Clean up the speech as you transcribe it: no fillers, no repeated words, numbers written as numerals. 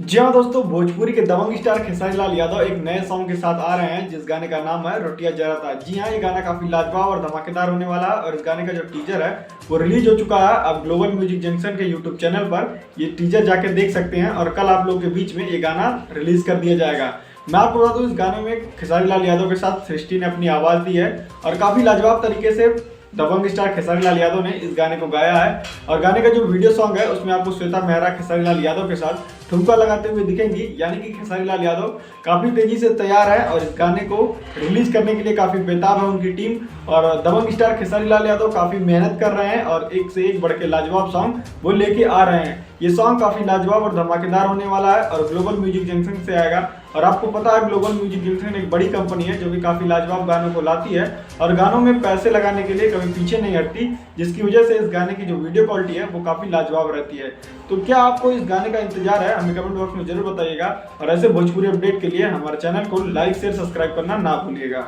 जी हाँ दोस्तों, भोजपुरी के दबंग स्टार खेसारी लाल यादव एक नए सॉन्ग के साथ आ रहे हैं जिस गाने का नाम है रोटियां जराता। जी हाँ, ये गाना काफी लाजवाब और धमाकेदार होने वाला है और इस गाने का जो टीजर है वो रिलीज हो चुका है। अब ग्लोबल म्यूजिक जंक्शन के यूट्यूब चैनल पर ये टीजर जाके देख सकते हैं और कल आप लोगों के बीच में ये गाना रिलीज कर दिया जाएगा। मैं आपको बता दूं, इस गाने में खेसारी लाल यादव के साथ सृष्टि ने अपनी आवाज दी है और काफी लाजवाब तरीके से दबंग स्टार खेसारी लाल यादव ने इस गाने को गाया है। और गाने का जो वीडियो सॉन्ग है उसमें आपको श्वेता मेहरा खेसारी लाल यादव के साथ ठुमका लगाते हुए दिखेंगी, यानी कि खेसारी लाल यादव काफी तेजी से तैयार है और इस गाने को रिलीज करने के लिए काफी बेताब है उनकी टीम। और दबंग स्टार खेसारी लाल यादव काफी मेहनत कर रहे हैं और एक से एक बढ़ के लाजवाब सॉन्ग वो लेके आ रहे हैं। ये सॉन्ग काफी लाजवाब और धमाकेदार होने वाला है और ग्लोबल म्यूजिक जंक्शन से आएगा। और आपको पता है ग्लोबल म्यूजिक जंक्शन एक बड़ी कंपनी है जो कि काफी लाजवाब गानों को लाती है और गानों में पैसे लगाने के लिए कभी पीछे नहीं हटती, जिसकी वजह से इस गाने की जो वीडियो क्वालिटी है वो काफी लाजवाब रहती है। तो क्या आपको इस गाने का इंतजार है? हमें कमेंट बॉक्स में जरूर बताइएगा और ऐसे भोजपुरी अपडेट के लिए हमारे चैनल को लाइक शेयर सब्सक्राइब करना ना भूलिएगा।